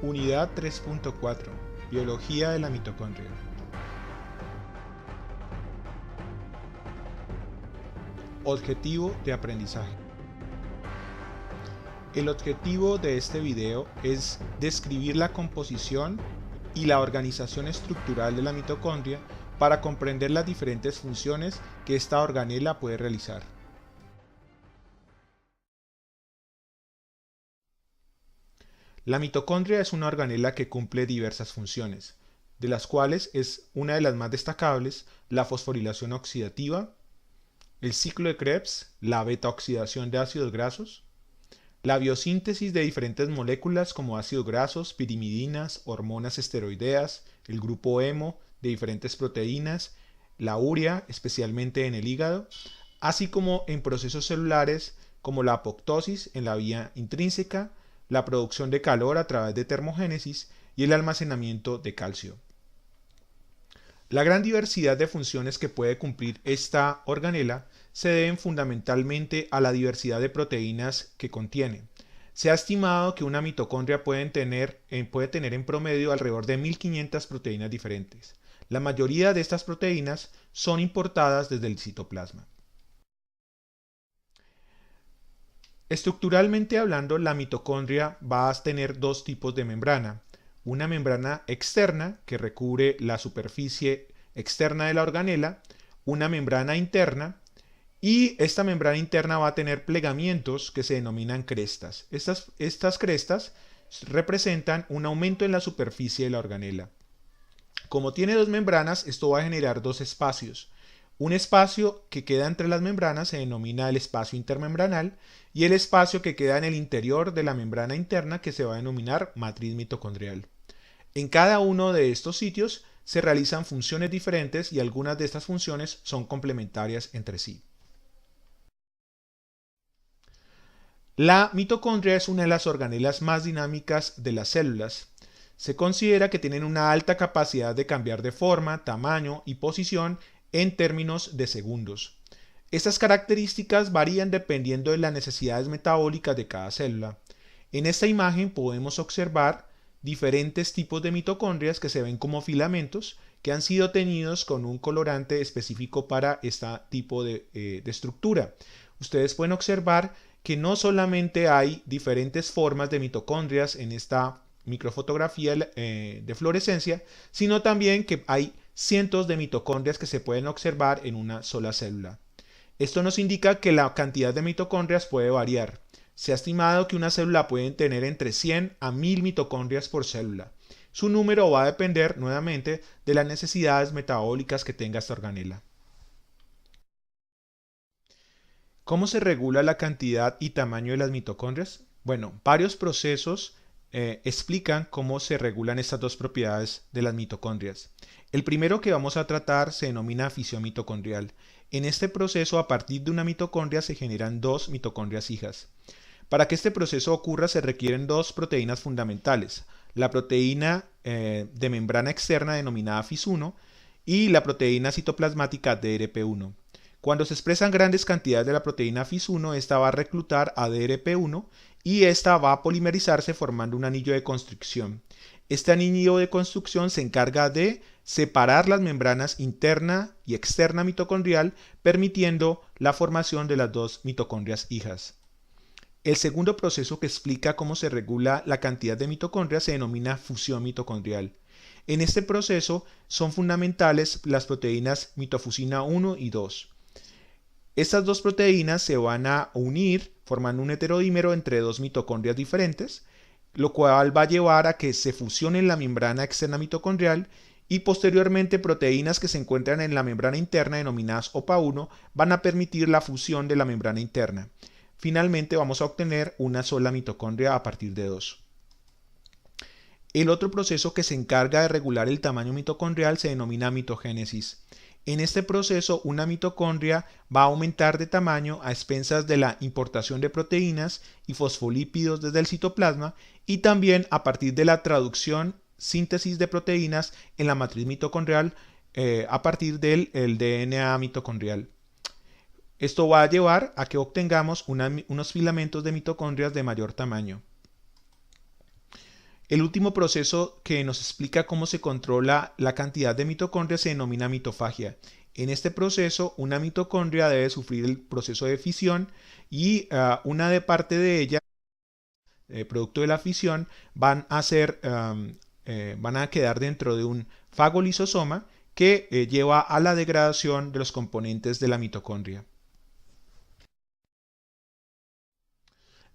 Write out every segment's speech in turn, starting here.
Unidad 3.4. Biología de la mitocondria. Objetivo de aprendizaje. El objetivo de este video es describir la composición y la organización estructural de la mitocondria para comprender las diferentes funciones que esta organela puede realizar. La mitocondria es una organela que cumple diversas funciones, de las cuales es una de las más destacables la fosforilación oxidativa, el ciclo de Krebs, la beta-oxidación de ácidos grasos, la biosíntesis de diferentes moléculas como ácidos grasos, pirimidinas, hormonas esteroideas, el grupo hemo de diferentes proteínas, la urea, especialmente en el hígado, así como en procesos celulares como la apoptosis en la vía intrínseca, la producción de calor a través de termogénesis y el almacenamiento de calcio. La gran diversidad de funciones que puede cumplir esta organela se deben fundamentalmente a la diversidad de proteínas que contiene. Se ha estimado que una mitocondria puede tener en promedio alrededor de 1500 proteínas diferentes. La mayoría de estas proteínas son importadas desde el citoplasma. Estructuralmente hablando, la mitocondria va a tener dos tipos de membrana. Una membrana externa que recubre la superficie externa de la organela, una membrana interna, y esta membrana interna va a tener plegamientos que se denominan crestas. Estas crestas representan un aumento en la superficie de la organela. Como tiene dos membranas, esto va a generar dos espacios. Un espacio que queda entre las membranas se denomina el espacio intermembranal y el espacio que queda en el interior de la membrana interna que se va a denominar matriz mitocondrial. En cada uno de estos sitios se realizan funciones diferentes y algunas de estas funciones son complementarias entre sí. La mitocondria es una de las organelas más dinámicas de las células. Se considera que tienen una alta capacidad de cambiar de forma, tamaño y posición en términos de segundos. Estas características varían dependiendo de las necesidades metabólicas de cada célula. En esta imagen podemos observar diferentes tipos de mitocondrias que se ven como filamentos que han sido teñidos con un colorante específico para este tipo de estructura. Ustedes pueden observar que no solamente hay diferentes formas de mitocondrias en esta microfotografía de fluorescencia, sino también que hay cientos de mitocondrias que se pueden observar en una sola célula. Esto nos indica que la cantidad de mitocondrias puede variar. Se ha estimado que una célula puede tener entre 100 a 1000 mitocondrias por célula. Su número va a depender nuevamente de las necesidades metabólicas que tenga esta organela. ¿Cómo se regula la cantidad y tamaño de las mitocondrias? Bueno, varios procesos explican cómo se regulan estas dos propiedades de las mitocondrias. El primero que vamos a tratar se denomina fisión mitocondrial. En este proceso, a partir de una mitocondria se generan dos mitocondrias hijas. Para que este proceso ocurra se requieren dos proteínas fundamentales, la proteína de membrana externa denominada FIS1 y la proteína citoplasmática DRP1. Cuando se expresan grandes cantidades de la proteína FIS1, esta va a reclutar a DRP1 y esta va a polimerizarse formando un anillo de construcción. Este anillo de construcción se encarga de separar las membranas interna y externa mitocondrial, permitiendo la formación de las dos mitocondrias hijas. El segundo proceso que explica cómo se regula la cantidad de mitocondrias se denomina fusión mitocondrial. En este proceso son fundamentales las proteínas mitofusina 1 y 2. Estas dos proteínas se van a unir formando un heterodímero entre dos mitocondrias diferentes, lo cual va a llevar a que se fusionen la membrana externa mitocondrial y posteriormente proteínas que se encuentran en la membrana interna denominadas OPA1 van a permitir la fusión de la membrana interna. Finalmente vamos a obtener una sola mitocondria a partir de dos. El otro proceso que se encarga de regular el tamaño mitocondrial se denomina mitogénesis. En este proceso, una mitocondria va a aumentar de tamaño a expensas de la importación de proteínas y fosfolípidos desde el citoplasma y también a partir de la traducción, síntesis de proteínas en la matriz mitocondrial a partir del DNA mitocondrial. Esto va a llevar a que obtengamos unos filamentos de mitocondrias de mayor tamaño. El último proceso que nos explica cómo se controla la cantidad de mitocondrias se denomina mitofagia. En este proceso, una mitocondria debe sufrir el proceso de fisión y una de parte de ella, producto de la fisión, van a quedar dentro de un fagolisosoma que lleva a la degradación de los componentes de la mitocondria.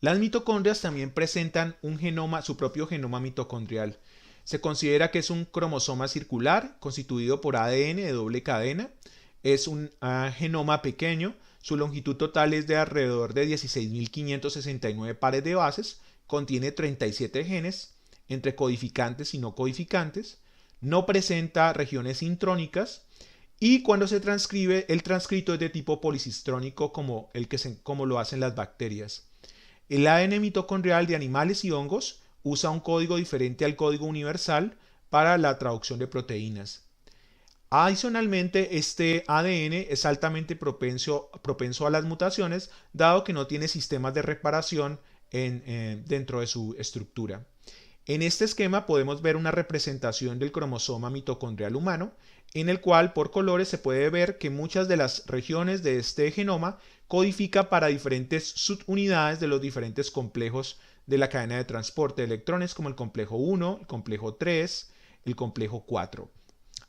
Las mitocondrias también presentan un genoma, su propio genoma mitocondrial. Se considera que es un cromosoma circular constituido por ADN de doble cadena. Es un genoma pequeño. Su longitud total es de alrededor de 16.569 pares de bases. Contiene 37 genes entre codificantes y no codificantes. No presenta regiones intrónicas. Y cuando se transcribe, el transcrito es de tipo policistrónico como lo hacen las bacterias. El ADN mitocondrial de animales y hongos usa un código diferente al código universal para la traducción de proteínas. Adicionalmente, este ADN es altamente propenso a las mutaciones, dado que no tiene sistemas de reparación dentro de su estructura. En este esquema podemos ver una representación del cromosoma mitocondrial humano, en el cual por colores se puede ver que muchas de las regiones de este genoma codifica para diferentes subunidades de los diferentes complejos de la cadena de transporte de electrones, como el complejo 1, el complejo 3, el complejo 4.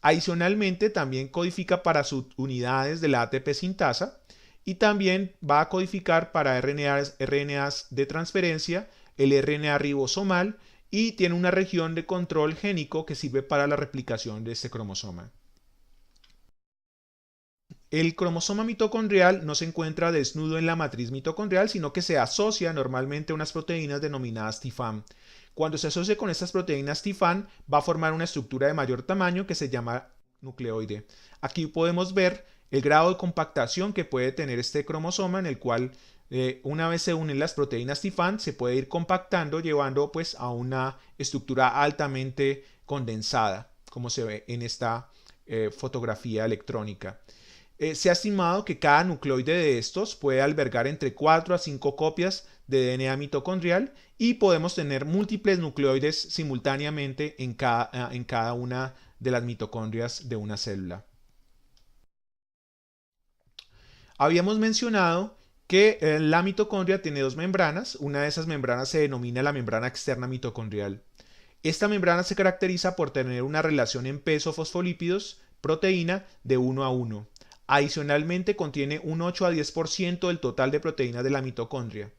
Adicionalmente, también codifica para subunidades de la ATP sintasa y también va a codificar para RNAs de transferencia, el RNA ribosomal, y tiene una región de control génico que sirve para la replicación de este cromosoma. El cromosoma mitocondrial no se encuentra desnudo en la matriz mitocondrial, sino que se asocia normalmente a unas proteínas denominadas TIFAM. Cuando se asocia con estas proteínas TIFAM, va a formar una estructura de mayor tamaño que se llama nucleoide. Aquí podemos ver el grado de compactación que puede tener este cromosoma, en el cual una vez se unen las proteínas TIFAM, se puede ir compactando, llevando pues a una estructura altamente condensada, como se ve en esta fotografía electrónica. Se ha estimado que cada nucleoide de estos puede albergar entre 4 a 5 copias de DNA mitocondrial y podemos tener múltiples nucleoides simultáneamente en cada una de las mitocondrias de una célula. Habíamos mencionado que la mitocondria tiene dos membranas. Una de esas membranas se denomina la membrana externa mitocondrial. Esta membrana se caracteriza por tener una relación en peso fosfolípidos-proteína de 1 a 1. Adicionalmente contiene un 8 a 10% del total de proteínas de la mitocondria.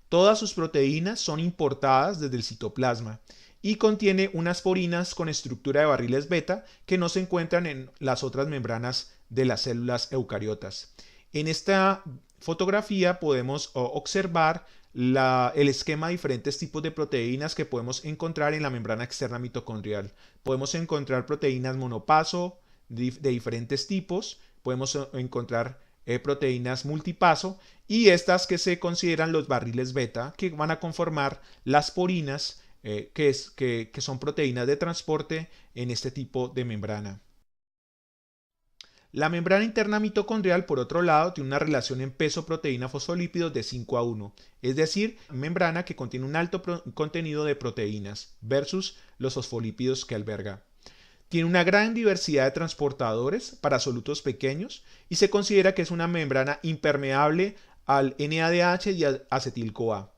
Todas sus proteínas son importadas desde el citoplasma y contiene unas porinas con estructura de barriles beta que no se encuentran en las otras membranas de las células eucariotas. En esta fotografía podemos observar el esquema de diferentes tipos de proteínas que podemos encontrar en la membrana externa mitocondrial. Podemos encontrar proteínas monopaso de diferentes tipos, podemos encontrar proteínas multipaso y estas que se consideran los barriles beta, que van a conformar las porinas, que son proteínas de transporte en este tipo de membrana. La membrana interna mitocondrial, por otro lado, tiene una relación en peso-proteína-fosfolípidos de 5 a 1, es decir, membrana que contiene un alto contenido de proteínas versus los fosfolípidos que alberga. Tiene una gran diversidad de transportadores para solutos pequeños y se considera que es una membrana impermeable al NADH y al acetil-CoA.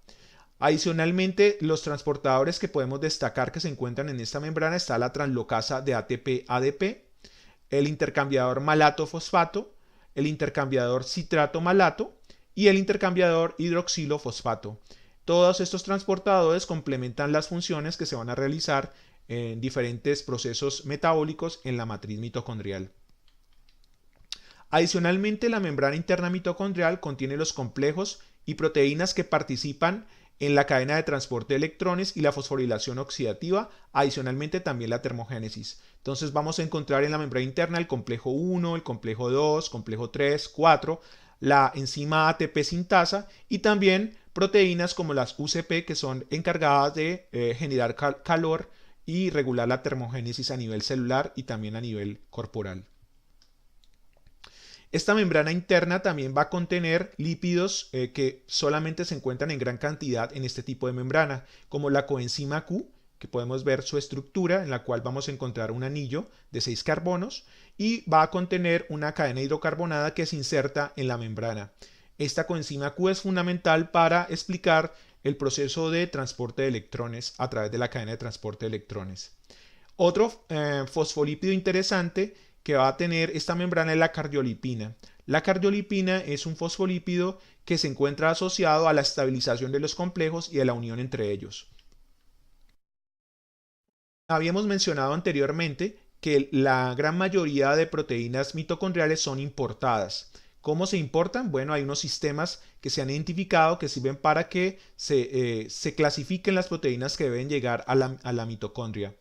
Adicionalmente, los transportadores que podemos destacar que se encuentran en esta membrana está la translocasa de ATP-ADP, el intercambiador malato-fosfato, el intercambiador citrato-malato y el intercambiador hidroxilo-fosfato. Todos estos transportadores complementan las funciones que se van a realizar en diferentes procesos metabólicos en la matriz mitocondrial. Adicionalmente, la membrana interna mitocondrial contiene los complejos y proteínas que participan en la cadena de transporte de electrones y la fosforilación oxidativa, adicionalmente también la termogénesis. Entonces vamos a encontrar en la membrana interna el complejo 1, el complejo 2, complejo 3, 4, la enzima ATP sintasa y también proteínas como las UCP que son encargadas de generar calor y regular la termogénesis a nivel celular y también a nivel corporal. Esta membrana interna también va a contener lípidos que solamente se encuentran en gran cantidad en este tipo de membrana, como la coenzima Q, que podemos ver su estructura, en la cual vamos a encontrar un anillo de 6 carbonos y va a contener una cadena hidrocarbonada que se inserta en la membrana. Esta coenzima Q es fundamental para explicar el proceso de transporte de electrones a través de la cadena de transporte de electrones. Otro fosfolípido interesante que va a tener esta membrana es la cardiolipina. La cardiolipina es un fosfolípido que se encuentra asociado a la estabilización de los complejos y a la unión entre ellos. Habíamos mencionado anteriormente que la gran mayoría de proteínas mitocondriales son importadas. ¿Cómo se importan? Bueno, hay unos sistemas que se han identificado que sirven para que se clasifiquen las proteínas que deben llegar a la mitocondria.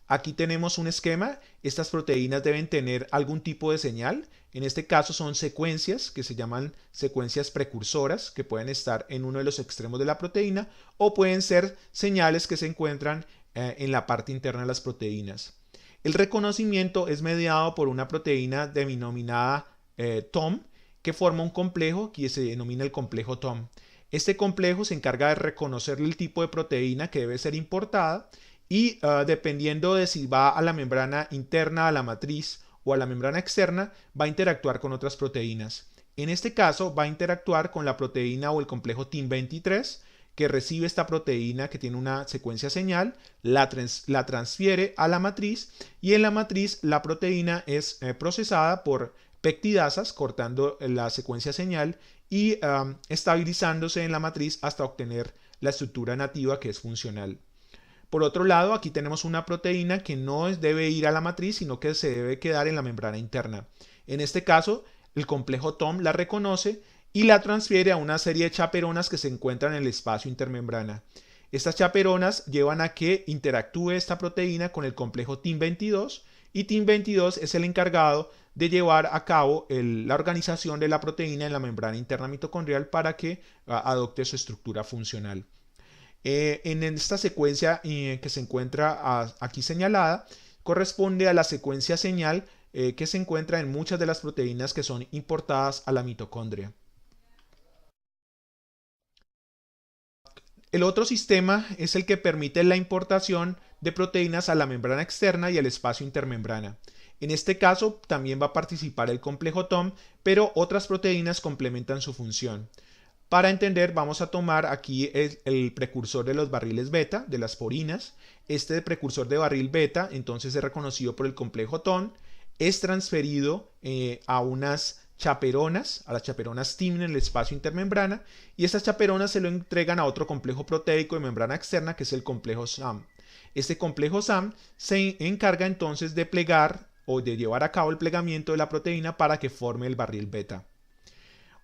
Aquí tenemos un esquema. Estas proteínas deben tener algún tipo de señal. En este caso son secuencias que se llaman secuencias precursoras, que pueden estar en uno de los extremos de la proteína, o pueden ser señales que se encuentran en la parte interna de las proteínas. El reconocimiento es mediado por una proteína denominada TOM, que forma un complejo que se denomina el complejo TOM. Este complejo se encarga de reconocer el tipo de proteína que debe ser importada y dependiendo de si va a la membrana interna, a la matriz o a la membrana externa, va a interactuar con otras proteínas. En este caso va a interactuar con la proteína o el complejo TIM23, que recibe esta proteína que tiene una secuencia señal, la transfiere a la matriz y en la matriz la proteína es procesada por peptidasas cortando la secuencia señal y estabilizándose en la matriz hasta obtener la estructura nativa que es funcional. Por otro lado, aquí tenemos una proteína que no debe ir a la matriz, sino que se debe quedar en la membrana interna. En este caso, el complejo TOM la reconoce y la transfiere a una serie de chaperonas que se encuentran en el espacio intermembrana. Estas chaperonas llevan a que interactúe esta proteína con el complejo TIM22 y TIM22 es el encargado de llevar a cabo la organización de la proteína en la membrana interna mitocondrial para que adopte su estructura funcional. En esta secuencia que se encuentra aquí señalada, corresponde a la secuencia señal que se encuentra en muchas de las proteínas que son importadas a la mitocondria. El otro sistema es el que permite la importación de proteínas a la membrana externa y al espacio intermembrana. En este caso también va a participar el complejo TOM, pero otras proteínas complementan su función. Para entender, vamos a tomar aquí el precursor de los barriles beta, de las porinas. Este precursor de barril beta, entonces es reconocido por el complejo TOM, es transferido a unas chaperonas, a las chaperonas TIM en el espacio intermembrana, y estas chaperonas se lo entregan a otro complejo proteico de membrana externa, que es el complejo SAM. Este complejo SAM se encarga entonces de plegar o de llevar a cabo el plegamiento de la proteína para que forme el barril beta.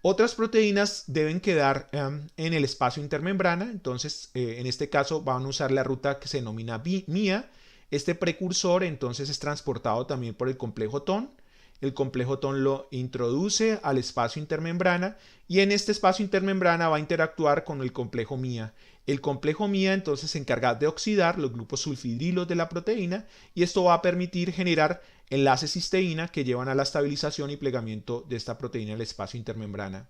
Otras proteínas deben quedar en el espacio intermembrana, entonces en este caso van a usar la ruta que se denomina MIA. Este precursor entonces es transportado también por el complejo TOM. El complejo TOM lo introduce al espacio intermembrana y en este espacio intermembrana va a interactuar con el complejo MIA. El complejo MIA entonces se encarga de oxidar los grupos sulfidrilos de la proteína y esto va a permitir generar enlaces cisteína que llevan a la estabilización y plegamiento de esta proteína en el espacio intermembrana.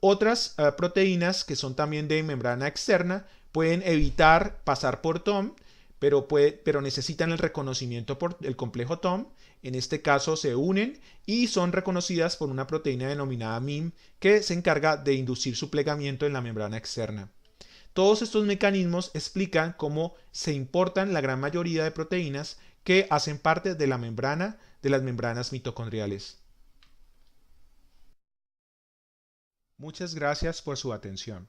Otras proteínas que son también de membrana externa pueden evitar pasar por TOM, pero necesitan el reconocimiento por el complejo TOM. En este caso se unen y son reconocidas por una proteína denominada MIM que se encarga de inducir su plegamiento en la membrana externa. Todos estos mecanismos explican cómo se importan la gran mayoría de proteínas que hacen parte de la membrana, de las membranas mitocondriales. Muchas gracias por su atención.